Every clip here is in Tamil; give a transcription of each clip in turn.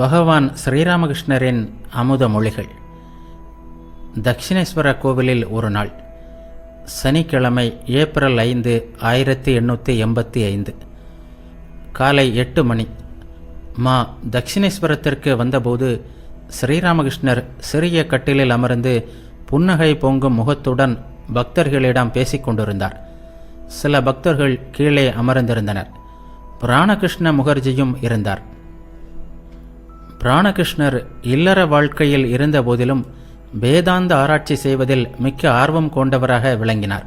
பகவான் ஸ்ரீராமகிருஷ்ணரின் அமுத மொழிகள். தட்சிணேஸ்வர கோவிலில் ஒரு நாள், சனிக்கிழமை, ஏப்ரல் 5, 1885 காலை 8 மணி. தட்சிணேஸ்வரத்திற்கு வந்தபோது ஸ்ரீராமகிருஷ்ணர் சிறிய கட்டிலில் அமர்ந்து புன்னகை பொங்கும் முகத்துடன் பக்தர்களிடம் பேசிக்கொண்டிருந்தார். சில பக்தர்கள் கீழே அமர்ந்திருந்தனர். பிராணகிருஷ்ண முகர்ஜியும் இருந்தார். பிராணகிருஷ்ணர் இல்லற வாழ்க்கையில் இருந்த போதிலும் வேதாந்த ஆராய்ச்சி செய்வதில் மிக்க ஆர்வம் கொண்டவராக விளங்கினார்.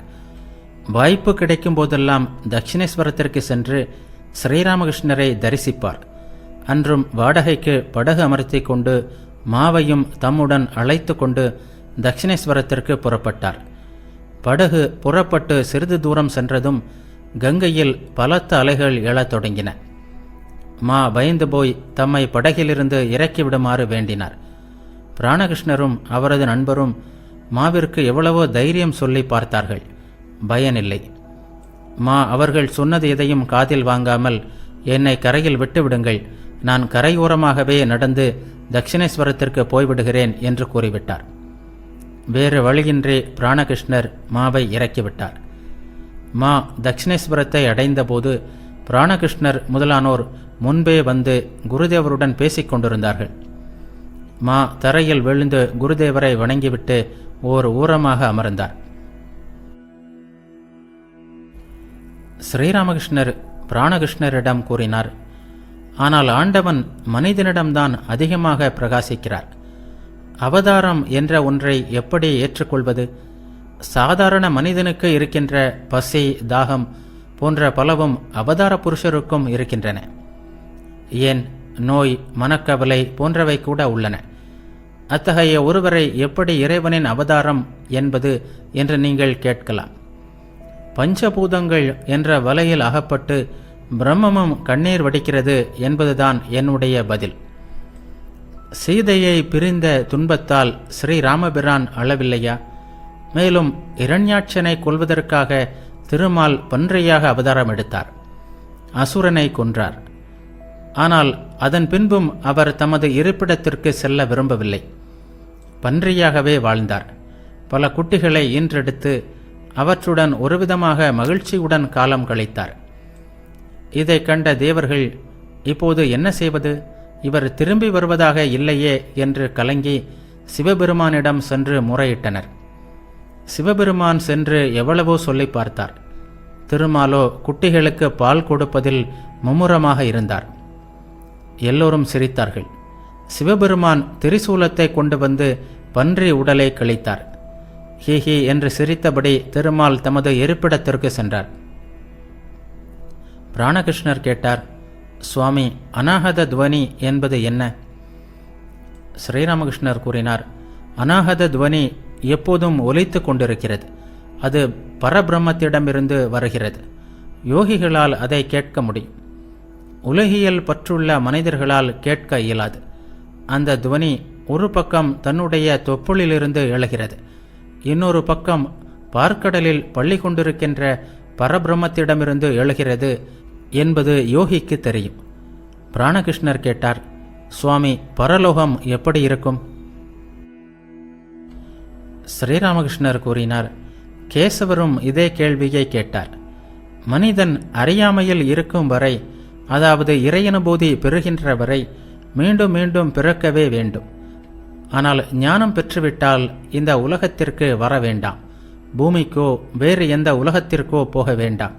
வாய்ப்பு கிடைக்கும் போதெல்லாம் தட்சிணேஸ்வரத்திற்கு சென்று ஸ்ரீராமகிருஷ்ணரை தரிசிப்பார். அன்றும் வாடகைக்கு படகு அமர்த்தி கொண்டு மாவையும் தம்முடன் அழைத்து கொண்டு தட்சிணேஸ்வரத்திற்கு புறப்பட்டார். படகு புறப்பட்டு சிறிது தூரம் சென்றதும் கங்கையில் பலத்த அலைகள் எழத் தொடங்கின. பயந்து போய் தம்மை படகிலிருந்து இறக்கிவிடுமாறு வேண்டினார். பிராணகிருஷ்ணரும் அவரது நண்பரும் மாவிற்கு எவ்வளவோ தைரியம் சொல்லி பார்த்தார்கள். பயனில்லை. அவர்கள் சொன்னது எதையும் காதில் வாங்காமல், என்னை கரையில் விட்டுவிடுங்கள், நான் கரையோரமாகவே நடந்து தட்சிணேஸ்வரத்திற்கு போய்விடுகிறேன் என்று கூறிவிட்டார். வேறு வழியின்றி பிராணகிருஷ்ணர் மாவை இறக்கிவிட்டார். தட்சிணேஸ்வரத்தை அடைந்தபோது பிராணகிருஷ்ணர் முதலானோர் முன்பே வந்து குருதேவருடன் பேசிக் கொண்டிருந்தார்கள். தரையில் விழுந்து குருதேவரை வணங்கிவிட்டு ஓர் ஓரமாக அமர்ந்தார். ஸ்ரீராமகிருஷ்ணர் பிராணகிருஷ்ணரிடம் கூறினார், ஆனால் ஆண்டவன் மனிதனிடம்தான் அதிகமாக பிரகாசிக்கிறார். அவதாரம் என்ற ஒன்றை எப்படி ஏற்றுக்கொள்வது? சாதாரண மனிதனுக்கு இருக்கின்ற பசி, தாகம் போன்ற பலவும் அவதார புருஷருக்கும் இருக்கின்றன. ஏன், நோய், மனக்கவலை போன்றவை கூட உள்ளன. அத்தகைய ஒருவரை எப்படி இறைவனின் அவதாரம் என்பது என்று நீங்கள் கேட்கலாம். பஞ்சபூதங்கள் என்ற வலையில் அகப்பட்டு பிரம்மமும் கண்ணீர் வடிக்கிறது என்பதுதான் என்னுடைய பதில். சீதையை பிரிந்த துன்பத்தால் ஸ்ரீராமபிரான் அளவில்லையா? மேலும் இரண்யாட்சனை கொல்வதற்காக திருமால் பன்றியாக அவதாரம் எடுத்தார். அசுரனை கொன்றார். ஆனால் அதன் பின்பும் அவர் தமது இருப்பிடத்திற்கு செல்ல விரும்பவில்லை. பன்றியாகவே வாழ்ந்தார். பல குட்டிகளை ஈன்றெடுத்து அவற்றுடன் ஒருவிதமாக மகிழ்ச்சியுடன் காலம் கழித்தார். இதை கண்ட தேவர்கள், இப்போது என்ன செய்வது? இவர் திரும்பி வருவதாக இல்லையே என்று கலங்கி சிவபெருமானிடம் சென்று முறையிட்டனர். சிவபெருமான் சென்று எவ்வளவோ சொல்லி பார்த்தார். திருமாலோ குட்டிகளுக்கு பால் கொடுப்பதில் மும்முரமாக இருந்தார். எல்லோரும் சிரித்தார்கள். சிவபெருமான் திரிசூலத்தை கொண்டு வந்து பன்றி உடலை கழித்தார். ஹீஹி என்று சிரித்தபடி திருமால் தமது இருப்பிடத்திற்கு சென்றார். பிராணகிருஷ்ணர் கேட்டார், சுவாமி, அநாகத துவனி என்பது என்ன? ஸ்ரீராமகிருஷ்ணர் கூறினார், அநாகத துவனி எப்போதும் ஒலித்து கொண்டிருக்கிறது. அது பரபிரம்மத்திடமிருந்து வருகிறது. யோகிகளால் அதை கேட்க முடியும். உலகியல் பற்றுள்ள மனிதர்களால் கேட்க இயலாது. அந்த துவனி ஒரு பக்கம் தன்னுடைய தொப்புளிலிருந்து எழுகிறது, இன்னொரு பக்கம் பார்க்கடலில் பள்ளி கொண்டிருக்கின்ற பரபிரம்மத்திடமிருந்து எழுகிறது என்பது யோகிக்கு தெரியும். பிராணகிருஷ்ணர் கேட்டார், சுவாமி, பரலோகம் எப்படி இருக்கும்? ஸ்ரீராமகிருஷ்ணர் கூறினார், கேசவரும் இதே கேள்வியை கேட்டார். மனிதன் அறியாமையில் இருக்கும் வரை, அதாவது இறையனுபூதி பெறுகின்ற வரை மீண்டும் மீண்டும் பிறக்கவே வேண்டும். ஆனால் ஞானம் பெற்றுவிட்டால் இந்த உலகத்திற்கு வர வேண்டாம். பூமிக்கோ வேறு எந்த உலகத்திற்கோ போக வேண்டாம்.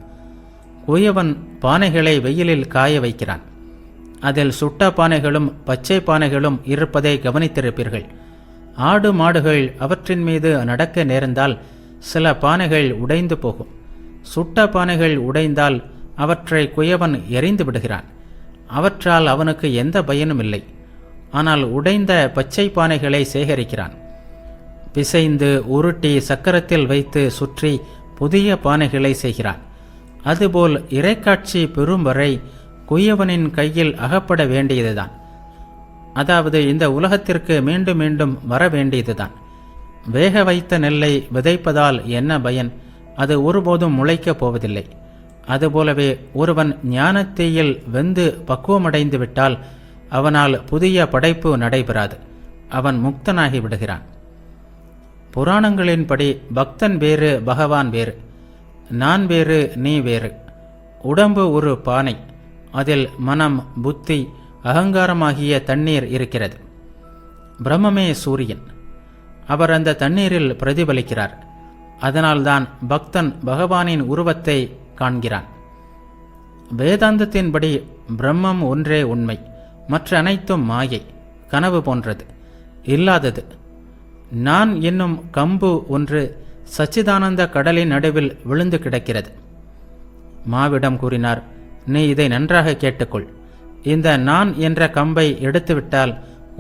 குயவன் பானைகளை வெயிலில் காய வைக்கிறான். அதில் சுட்ட பானைகளும் பச்சை பானைகளும் இருப்பதை கவனித்திருப்பீர்கள். ஆடு மாடுகள் அவற்றின் மீது நடக்க நேர்ந்தால் சில பானைகள் உடைந்து போகும். சுட்ட பானைகள் உடைந்தால் அவற்றை குயவன் எறிந்து விடுகிறான். அவற்றால் அவனுக்கு எந்த பயனும் இல்லை. ஆனால் உடைந்த பச்சை பானைகளை சேகரிக்கிறான். பிசைந்து உருட்டி சக்கரத்தில் வைத்து சுற்றி புதிய பானைகளை செய்கிறான். அதுபோல் இறைக்காட்சி பெறும் வரை குயவனின் கையில் அகப்பட வேண்டியதுதான். அதாவது இந்த உலகத்திற்கு மீண்டும் மீண்டும் வர வேண்டியதுதான். வேக வைத்த நெல்லை விதைப்பதால் என்ன பயன்? அது ஒருபோதும் முளைக்கப் போவதில்லை. அதுபோலவே ஒருவன் ஞானத்தீயில் வெந்து பக்குவமடைந்து விட்டால் அவனால் புதிய படைப்பு நடைபெறாது. அவன் முக்தனாகி விடுகிறான். புராணங்களின்படி பக்தன் வேறு, பகவான் வேறு. நான் வேறு, நீ வேறு. உடம்பு ஒரு பானை, அதில் மனம், புத்தி, அகங்காரமாகிய தண்ணீர் இருக்கிறது. பிரம்மமே சூரியன். அவர் அந்த தண்ணீரில் பிரதிபலிக்கிறார். அதனால்தான் பக்தன் பகவானின் உருவத்தை காண்கிறான். வேதாந்தத்தின்படி பிரம்மம் ஒன்றே உண்மை, மற்ற அனைத்தும் மாயை, கனவு போன்றது, இல்லாதது. நான் என்னும் கம்பு ஒன்று சச்சிதானந்த கடலின் நடுவில் விழுந்து கிடக்கிறது. மாவிடம் கூறினார், நீ இதை நன்றாக கேட்டுக்கொள். இந்த நான் என்ற கம்பை எடுத்துவிட்டால்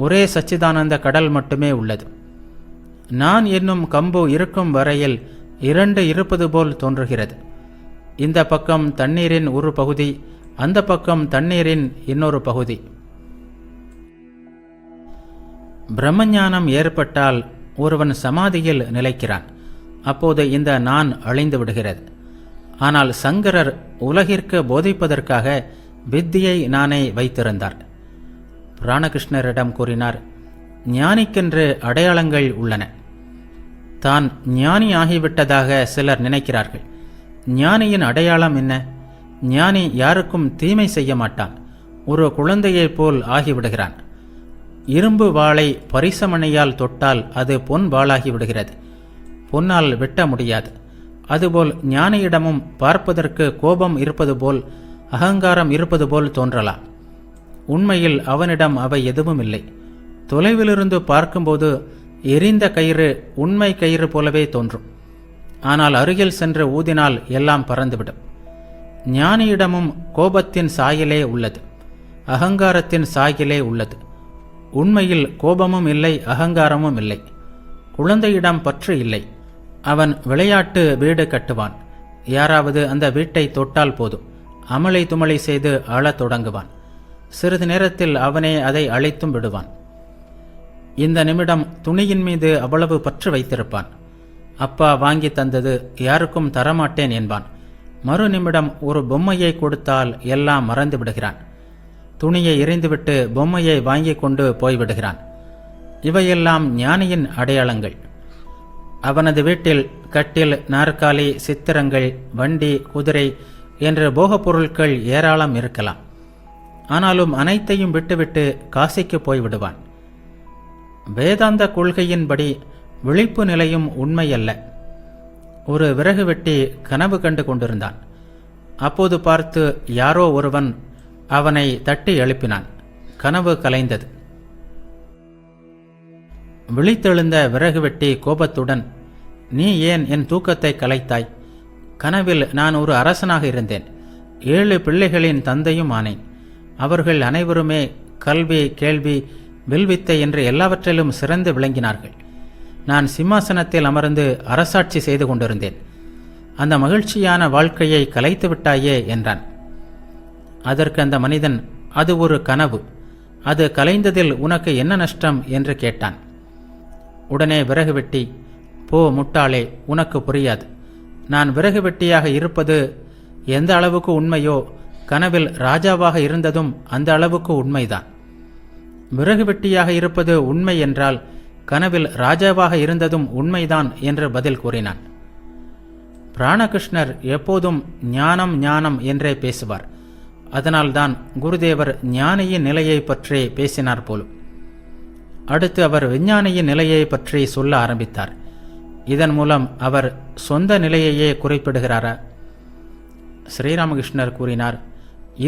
ஒரே சச்சிதானந்த கடல் மட்டுமே உள்ளது. நான் என்னும் கம்பு இருக்கும் வரையில் இரண்டு இருப்பது போல் தோன்றுகிறது. இந்த பக்கம் தண்ணீரின் ஒரு பகுதி, அந்த பக்கம் தண்ணீரின் இன்னொரு பகுதி. பிரம்மஞானம் ஏற்பட்டால் ஒருவன் சமாதியில் நிலைக்கிறான். அப்போது இந்த நான் அழிந்து விடுகிறது. ஆனால் சங்கரர் உலகிற்கு போதிப்பதற்காக வித்தியை நானே வைத்திருந்தார். பிராணகிருஷ்ணரிடம் கூறினார், ஞானிக்கென்று அடையாளங்கள் உள்ளன. தான் ஞானி ஆகிவிட்டதாக சிலர் நினைக்கிறார்கள். ஞானியின் அடையாளம் என்ன? ஞானி யாருக்கும் தீமை செய்ய மாட்டான். ஒரு குழந்தையைப் போல் ஆகிவிடுகிறான். இரும்பு வாளை பரிசமணையால் தொட்டால் அது பொன் வாளாகி விடுகிறது. பொன்னால் வெட்ட முடியாது. அதுபோல் ஞானியிடமும் பார்ப்பதற்கு கோபம் இருப்பது போல், அகங்காரம் இருப்பது போல் தோன்றலாம். உண்மையில் அவனிடம் அவை எதுவும் இல்லை. தொலைவிலிருந்து பார்க்கும்போது எரிந்த கயிறு உண்மை கயிறு போலவே தோன்றும். ஆனால் அருகில் சென்று ஊதினால் எல்லாம் பறந்துவிடும். ஞானியிடமும் கோபத்தின் சாயலே உள்ளது, அகங்காரத்தின் சாயலே உள்ளது. உண்மையில் கோபமும் இல்லை, அகங்காரமும் இல்லை. குழந்தையிடம் பற்று இல்லை. அவன் விளையாட்டு வீடு கட்டுவான். யாராவது அந்த வீட்டை தொட்டால் போதும், அமளி துமளி செய்து அழத் தொடங்குவான். சிறிது நேரத்தில் அவனே அதை அழித்தும் விடுவான். இந்த நிமிடம் துணியின் மீது அவ்வளவு பற்று வைத்திருப்பான். அப்பா வாங்கி தந்தது, யாருக்கும் தரமாட்டேன் என்பான். மறு நிமிடம் ஒரு பொம்மையை கொடுத்தால் எல்லாம் மறந்து விடுகிறான். துணியை எறிந்துவிட்டு பொம்மையை வாங்கி கொண்டு போய்விடுகிறான். இவையெல்லாம் ஞானியின் அடையாளங்கள். அவனது வீட்டில் கட்டில், நாற்காலி, சித்திரங்கள், வண்டி, குதிரை என்ற போகப் பொருட்கள் ஏராளம் இருக்கலாம். ஆனாலும் அனைத்தையும் விட்டுவிட்டு காசிக்கு போய்விடுவான். வேதாந்த கொள்கையின்படி விழிப்பு நிலையும் உண்மையல்ல. ஒரு விறகு வெட்டி கனவு கண்டு கொண்டிருந்தான். அப்போது பார்த்து யாரோ ஒருவன் அவனை தட்டி எழுப்பினான். கனவு கலைந்தது. விழித்தெழுந்த விறகு வெட்டி கோபத்துடன், நீ ஏன் என் தூக்கத்தை கலைத்தாய்? கனவில் நான் ஒரு அரசனாக இருந்தேன். 7 பிள்ளைகளின் தந்தையும் ஆனேன். அவர்கள் அனைவருமே கல்வி, கேள்வி, வில்வித்தை என்று எல்லாவற்றிலும் சிறந்து விளங்கினார்கள். நான் சிம்மாசனத்தில் அமர்ந்து அரசாட்சி செய்து கொண்டிருந்தேன். அந்த மகிழ்ச்சியான வாழ்க்கையை கலைத்து விட்டாயே என்றான். அதற்கு அந்த மனிதன், அது ஒரு கனவு. அது கலைந்ததில் உனக்கு என்ன நஷ்டம் என்று கேட்டான். உடனே விறகு வெட்டி, போ முட்டாளே, உனக்கு புரியாது. நான் விறகு வெட்டியாக இருப்பது எந்த அளவுக்கு உண்மையோ, கனவில் ராஜாவாக இருந்ததும் அந்த அளவுக்கு உண்மைதான். விறகு வெட்டியாக இருப்பது உண்மை என்றால் கனவில் ராஜாவாக இருந்ததும் உண்மைதான் என்று பதில் கூறினான். பிராணகிருஷ்ணர் எப்போதும் ஞானம் ஞானம் என்றே பேசுவார். அதனால்தான் குருதேவர் ஞானியின் நிலையை பற்றி பேசினார் போலும். அடுத்து அவர் விஞ்ஞானியின் நிலையை பற்றி சொல்ல ஆரம்பித்தார். இதன் மூலம் அவர் சொந்த நிலையையே குறிப்பிடுகிறாரா? ஸ்ரீராமகிருஷ்ணர் கூறினார்,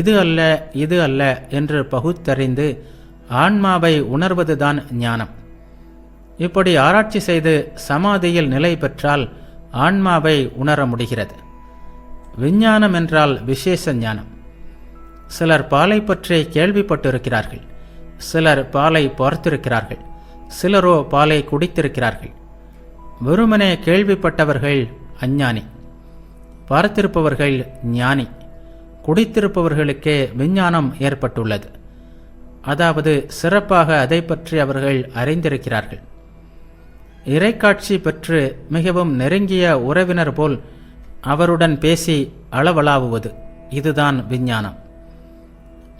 இது அல்ல இது அல்ல என்று பகுத்தறிந்து ஆன்மாவை உணர்வதுதான் ஞானம். இப்படி ஆராய்ச்சி செய்து சமாதியில் நிலை பெற்றால் ஆன்மாவை உணர முடிகிறது. விஞ்ஞானம் என்றால் விசேஷ ஞானம். சிலர் பாலை பற்றி கேள்விப்பட்டிருக்கிறார்கள், சிலர் பாலை பார்த்திருக்கிறார்கள், சிலரோ பாலை குடித்திருக்கிறார்கள். வெறுமனே கேள்விப்பட்டவர்கள் அஞ்ஞானி, பார்த்திருப்பவர்கள் ஞானி. குடித்திருப்பவர்களுக்கே விஞ்ஞானம் ஏற்பட்டுள்ளது. அதாவது சிறப்பாக அதை பற்றி அவர்கள் அறிந்திருக்கிறார்கள். இறைக்காட்சி பெற்று மிகவும் நெருங்கிய உறவினர் போல் அவருடன் பேசி அளவலாவுவது, இதுதான் விஞ்ஞானம்.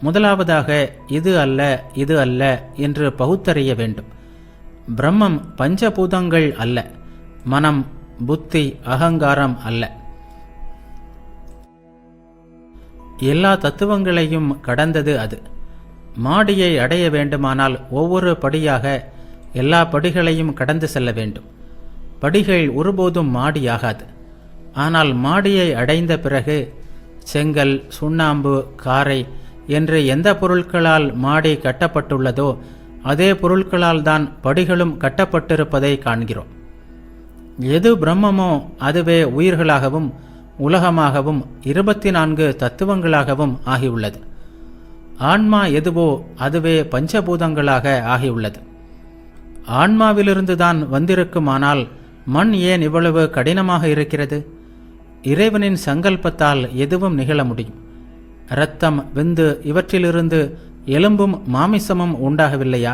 முதலாவதாக இது அல்ல இது அல்ல என்று பகுத்தறிய வேண்டும். பிரம்மம் பஞ்சபூதங்கள் அல்ல, மனம், புத்தி, அகங்காரம் அல்ல. எல்லா தத்துவங்களையும் கடந்தது அது. மாடியை அடைய வேண்டுமானால் ஒவ்வொரு படியாக எல்லா படிகளையும் கடந்து செல்ல வேண்டும். படிகள் ஒருபோதும் மாடியாகாது. ஆனால் மாடியை அடைந்த பிறகு செங்கல், சுண்ணாம்பு, காரை என்று எந்த பொருட்களால் மாடி கட்டப்பட்டுள்ளதோ அதே பொருட்களால் தான் படிகளும் கட்டப்பட்டிருப்பதை காண்கிறோம். எது பிரம்மமோ அதுவே உயிர்களாகவும் உலகமாகவும் 24 தத்துவங்களாகவும் ஆகியுள்ளது. ஆன்மா எதுவோ அதுவே பஞ்சபூதங்களாக ஆகியுள்ளது. ஆன்மாவிலிருந்துதான் வந்திருக்குமானால் மண் ஏன் இவ்வளவு கடினமாக இருக்கிறது? இறைவனின் சங்கல்பத்தால் எதுவும் நிகழ முடியும். இரத்தம், விந்து இவற்றிலிருந்து எலும்பும் மாமிசமும் உண்டாகவில்லையா?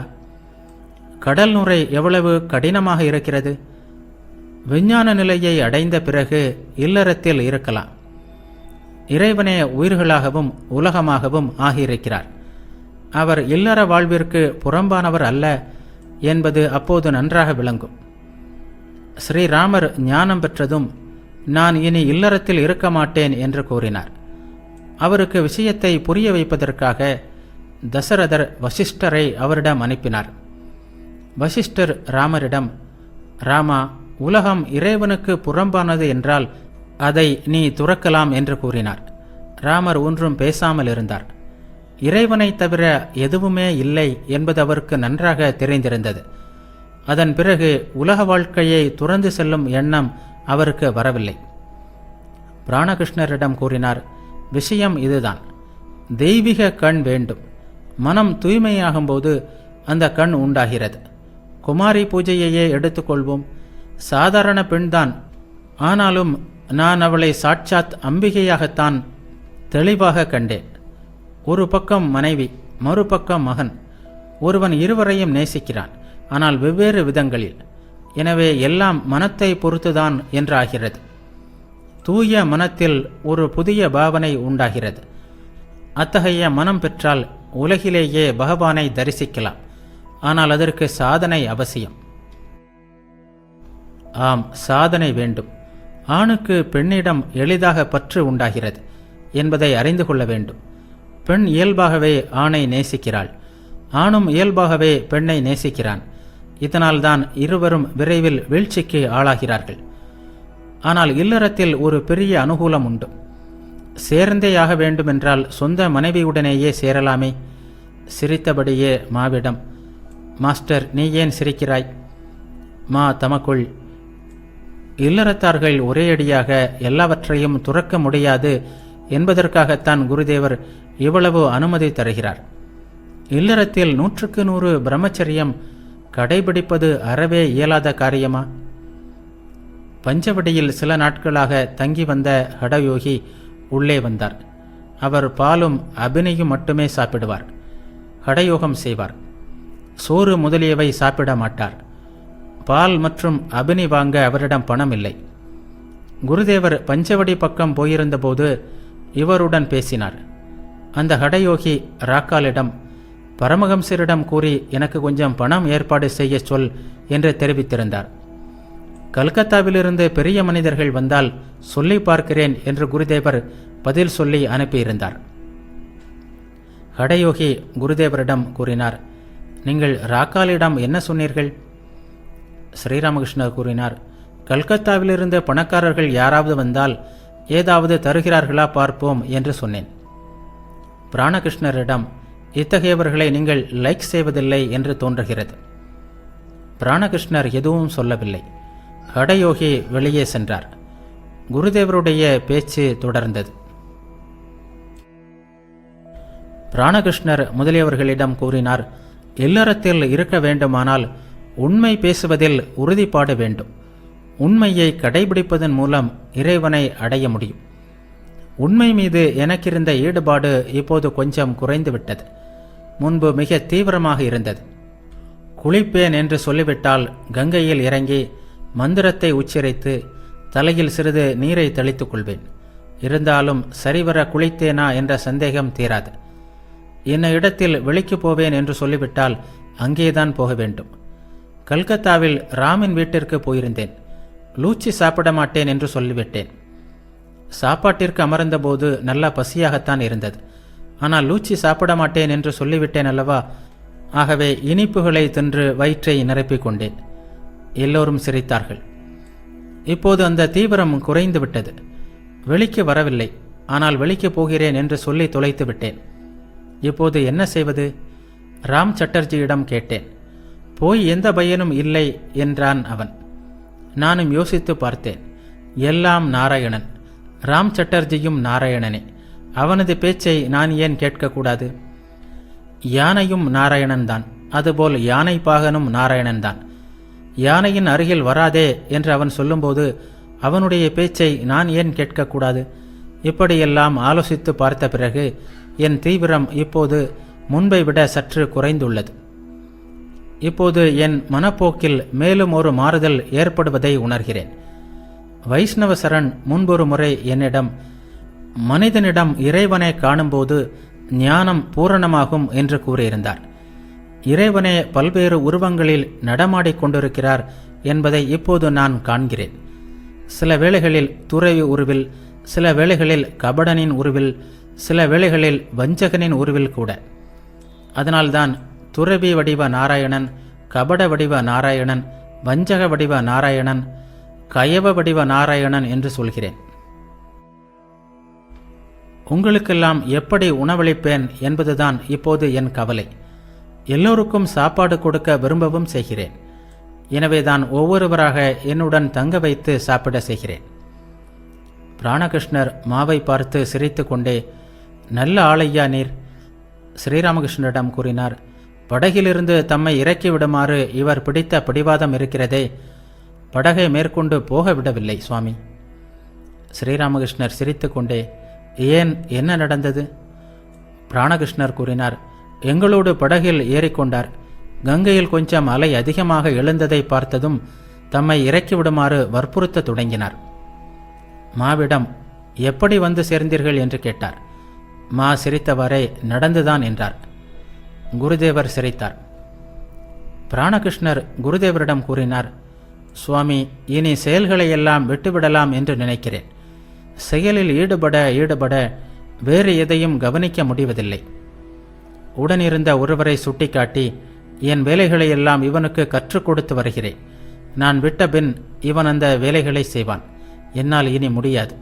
கடல் நுரை எவ்வளவு கடினமாக இருக்கிறது? விஞ்ஞான நிலையை அடைந்த பிறகு இல்லறத்தில் இருக்கலாம். இறைவனே உயிர்களாகவும் உலகமாகவும் ஆகியிருக்கிறார். அவர் இல்லற வாழ்விற்கு புறம்பானவர் அல்ல என்பது அப்போது நன்றாக விளங்கும். ஸ்ரீராமர் ஞானம் பெற்றதும் நான் இனி இல்லறத்தில் இருக்க மாட்டேன் என்று கூறினார். அவருக்கு விஷயத்தை புரிய வைப்பதற்காக தசரதர் வசிஷ்டரை அவரிடம் அனுப்பினார். வசிஷ்டர் ராமரிடம், ராமா, உலகம் இறைவனுக்கு புறம்பானது என்றால் அதை நீ துறக்கலாம் என்று கூறினார். ராமர் ஒன்றும் பேசாமல் இருந்தார். இறைவனை தவிர எதுவுமே இல்லை என்பது அவருக்கு நன்றாக தெரிந்திருந்தது. அதன் பிறகு உலக வாழ்க்கையை துறந்து செல்லும் எண்ணம் அவருக்கு வரவில்லை. பிராணகிருஷ்ணரிடம் கூறினார், விஷயம் இதுதான். தெய்வீக கண் வேண்டும். மனம் தூய்மையாகும்போது அந்த கண் உண்டாகிறது. குமாரி பூஜையையே எடுத்துக்கொள்வோம். சாதாரண பெண்தான், ஆனாலும் நான் அவளை சாட்சாத் அம்பிகையாகத்தான் தெளிவாக கண்டேன். ஒரு பக்கம் மனைவி, மறுபக்கம் மகன். ஒருவன் இருவரையும் நேசிக்கிறான், ஆனால் வெவ்வேறு விதங்களில். எனவே எல்லாம் மனத்தை பொறுத்துதான் என்றாகிறது. தூய மனத்தில் ஒரு புதிய பாவனை உண்டாகிறது. அத்தகைய மனம் பெற்றால் உலகிலேயே பகவானை தரிசிக்கலாம். ஆனால் அதற்கு சாதனை அவசியம். ஆம், சாதனை வேண்டும். ஆணுக்கு பெண்ணிடம் எளிதாக பற்று உண்டாகிறது என்பதை அறிந்து கொள்ள வேண்டும். பெண் இயல்பாகவே ஆணை நேசிக்கிறாள். ஆணும் இயல்பாகவே பெண்ணை நேசிக்கிறான். இதனால்தான் இருவரும் விரைவில் வீழ்ச்சிக்கு ஆளாகிறார்கள். ஆனால் இல்லறத்தில் ஒரு பெரிய அனுகூலம் உண்டு. சேர்ந்தேயாக வேண்டுமென்றால் சொந்த மனைவியுடனேயே சேரலாமே. சிரித்தபடியே மாவிடம், மாஸ்டர், நீ ஏன் சிரிக்கிறாய்? மா தமக்குள், இல்லறத்தார்கள் ஒரேயடியாக எல்லாவற்றையும் துறக்க முடியாது என்பதற்காகத்தான் குருதேவர் இவ்வளவு அனுமதி தருகிறார். இல்லறத்தில் 100க்கு 100 பிரம்மச்சரியம் கடைபிடிப்பது அறவே இயலாத காரியமா? பஞ்சவடியில் சில நாட்களாக தங்கி வந்த ஹடயோகி உள்ளே வந்தார். அவர் பாலும் அபினியும் மட்டுமே சாப்பிடுவார். ஹடயோகம் செய்வார். சோறு முதலியவை சாப்பிட மாட்டார். பால் மற்றும் அபினி வாங்க அவரிடம் பணம் இல்லை. குருதேவர் பஞ்சவடி பக்கம் போயிருந்தபோது இவருடன் பேசினார். அந்த ஹடயோகி ராக்காலிடம், பரமஹம்சரிடம் கூறி எனக்கு கொஞ்சம் பணம் ஏற்பாடு செய்ய சொல் என்று தெரிவித்திருந்தார். கல்கத்தாவிலிருந்து பெரிய மனிதர்கள் வந்தால் சொல்லி பார்க்கிறேன் என்று குருதேவர் பதில் சொல்லி அனுப்பியிருந்தார். ஹடயோகி குருதேவரிடம் கூறினார், நீங்கள் ராக்காலிடம் என்ன சொன்னீர்கள்? ஸ்ரீராமகிருஷ்ணர் கூறினார், கல்கத்தாவிலிருந்து பணக்காரர்கள் யாராவது வந்தால் ஏதாவது தருகிறார்களா பார்ப்போம் என்று சொன்னேன். பிராணகிருஷ்ணரிடம், இத்தகையவர்களை நீங்கள் லைக் செய்வதில்லை என்று தோன்றுகிறது. பிராணகிருஷ்ணர் எதுவும் சொல்லவில்லை. ஹடயோகி வெளியே சென்றார். குருதேவருடைய பேச்சு தொடர்ந்தது. பிராணகிருஷ்ணர் முதலியவர்களிடம் கூறினார், இல்லறத்தில் இருக்க வேண்டுமானால் உண்மை பேசுவதில் உறுதிப்பாடு வேண்டும். உண்மையை கடைபிடிப்பதன் மூலம் இறைவனை அடைய முடியும். உண்மை மீது எனக்கிருந்த ஈடுபாடு இப்போது கொஞ்சம் குறைந்துவிட்டது. முன்பு மிக தீவிரமாக இருந்தது. குளிப்பேன் என்று சொல்லிவிட்டால் கங்கையில் இறங்கி மந்திரத்தை உச்சரித்து தலையில் சிறிது நீரை தெளித்துக் கொள்வேன். இருந்தாலும் சரிவர குளித்தேனா என்ற சந்தேகம் தீராது. இன்ன இடத்தில் வெளிக்கு போவேன் என்று சொல்லிவிட்டால் அங்கேதான் போக வேண்டும். கல்கத்தாவில் ராமின் வீட்டிற்கு போயிருந்தேன். லூச்சி சாப்பிட மாட்டேன் என்று சொல்லிவிட்டேன். சாப்பாட்டிற்கு அமர்ந்தபோது நல்லா பசியாகத்தான் இருந்தது. ஆனால் லூச்சி சாப்பிட மாட்டேன் என்று சொல்லிவிட்டேன் அல்லவா? ஆகவே இனிப்புகளை தின்று வயிற்றை நிரப்பிக் கொண்டேன். எல்லோரும் சிரித்தார்கள். இப்போது அந்த தீவிரம் குறைந்து விட்டது. வெளிக்கு வரவில்லை, ஆனால் வெளிக்கு போகிறேன் என்று சொல்லி தொலைத்து விட்டேன். இப்போது என்ன செய்வது? ராம் சட்டர்ஜியிடம் கேட்டேன். போய் எந்த பயனும் இல்லை என்றான் அவன். நானும் யோசித்து பார்த்தேன். எல்லாம் நாராயணன். ராம் சட்டர்ஜியும் நாராயணனே. அவனது பேச்சை நான் ஏன் கேட்கக்கூடாது? யானையும் நாராயணன்தான். அதுபோல் யானை பாகனும் நாராயணன்தான். யானையின் அருகில் வராதே என்று அவன் சொல்லும்போது அவனுடைய பேச்சை நான் ஏன் கேட்கக்கூடாது? இப்படியெல்லாம் ஆலோசித்து பார்த்த பிறகு என் தீவிரம் இப்போது முன்பை விட சற்று குறைந்துள்ளது. இப்போது என் மனப்போக்கில் மேலும் ஒரு மாறுதல் ஏற்படுவதை உணர்கிறேன். வைஷ்ணவ சரண் முன்பொரு முறை என்னிடம், மனிதனிடம் இறைவனை காணும்போது ஞானம் பூரணமாகும் என்று கூறியிருந்தார். இறைவனே பல்வேறு உருவங்களில் நடமாடிக்கொண்டிருக்கிறார் என்பதை இப்போது நான் காண்கிறேன். சில வேளைகளில் துறவி உருவில், சில வேளைகளில் கபடனின் உருவில், சில வேளைகளில் வஞ்சகனின் உருவில் கூட. அதனால்தான் துறவி வடிவ நாராயணன், கபட வடிவ நாராயணன், வஞ்சக வடிவ நாராயணன், கயவ வடிவ நாராயணன் என்று சொல்கிறேன். உங்களுக்கெல்லாம் எப்படி உணவளிப்பேன் என்பதுதான் இப்போது என் கவலை. எல்லோருக்கும் சாப்பாடு கொடுக்க விரும்பவும் செய்கிறேன். எனவேதான் ஒவ்வொருவராக என்னுடன் தங்க வைத்து சாப்பிட செய்கிறேன். பிராணகிருஷ்ணர் மாவை பார்த்து சிரித்து கொண்டே, நல்ல ஆளையா நீர், ஸ்ரீராமகிருஷ்ணரிடம் கூறினார். படகிலிருந்து தம்மை இறக்கி விடுமாறு இவர் பிடித்த பிடிவாதம் இருக்கிறதே, படகை மேற்கொண்டு போக விடவில்லை சுவாமி. ஸ்ரீராமகிருஷ்ணர் சிரித்து கொண்டே, ஏன், என்ன நடந்தது? பிராணகிருஷ்ணர் கூறினார். எங்களோடு படகில் ஏறிக்கொண்டார். கங்கையில் கொஞ்சம் அலை அதிகமாக எழுந்ததை பார்த்ததும் தம்மை இறக்கிவிடுமாறு வற்புறுத்த தொடங்கினார். மாவிடம், எப்படி வந்து சேர்ந்தீர்கள் என்று கேட்டார். மா சிரித்தவாறே, நடந்துதான் என்றார். குருதேவர் சிரித்தார். பிராணகிருஷ்ணர் குருதேவரிடம் கூறினார், சுவாமி, இனி செயல்களை எல்லாம் விட்டுவிடலாம் என்று நினைக்கிறேன். செயலில் ஈடுபட வேறு எதையும் கவனிக்க முடிவதில்லை. உடனிருந்த ஒருவரை சுட்டிக்காட்டி, என் வேலைகளையெல்லாம் இவனுக்கு கற்றுக் கொடுத்து வருகிறேன். நான் விட்ட பின் இவன் அந்த வேலைகளை செய்வான். என்னால் இனி முடியாது.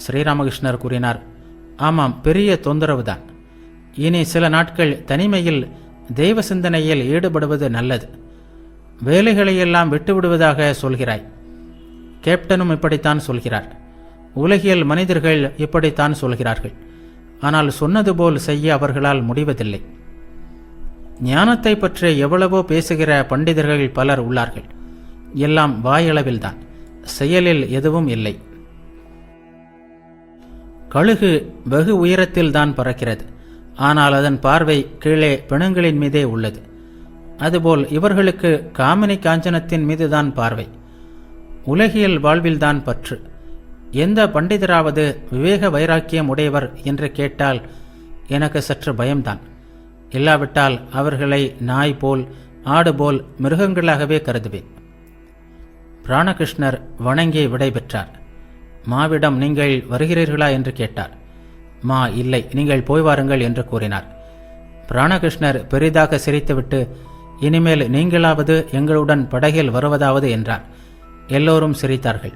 ஸ்ரீராமகிருஷ்ணர் கூறினார். ஆமாம், பெரிய தொந்தரவுதான். இனி சில நாட்கள் தனிமையில் தெய்வ சிந்தனையில் ஈடுபடுவது நல்லது. வேலைகளையெல்லாம் விட்டுவிடுவதாக சொல்கிறாய். கேப்டனும் இப்படித்தான் சொல்கிறார். உலகியல் மனிதர்கள் இப்படித்தான் சொல்கிறார்கள். ஆனால் சொன்னது போல் செய்ய அவர்களால் முடிவதில்லை. ஞானத்தை பற்றி எவ்வளவோ பேசுகிற பண்டிதர்கள் பலர் உள்ளார்கள். எல்லாம் வாயளவில்தான், செயலில் எதுவும் இல்லை. கழுகு வெகு உயரத்தில் தான் பறக்கிறது. ஆனால் அதன் பார்வை கீழே பிணங்களின் மீதே உள்ளது. அதுபோல் இவர்களுக்கு காமினி காஞ்சனத்தின் மீதுதான் பார்வை. உலகியல் வாழ்வில்தான் பற்று. எந்த பண்டிதராவது விவேக வைராக்கியம் உடையவர் என்று கேட்டால் எனக்கு சற்று பயம்தான். இல்லாவிட்டால் அவர்களை நாய் போல், ஆடு போல், மிருகங்களாகவே கருதுவேன். பிராணகிருஷ்ணர் வணங்கி விடைபெற்றார். மாவிடம், நீங்கள் வருகிறீர்களா என்று கேட்டார். மா, இல்லை, நீங்கள் போய் வாருங்கள் என்று கூறினார். பிராணகிருஷ்ணர் பெரிதாக சிரித்துவிட்டு, இனிமேல் நீங்களாவது எங்களுடன் படகில் வருவதாவது என்றார். எல்லோரும் சிரித்தார்கள்.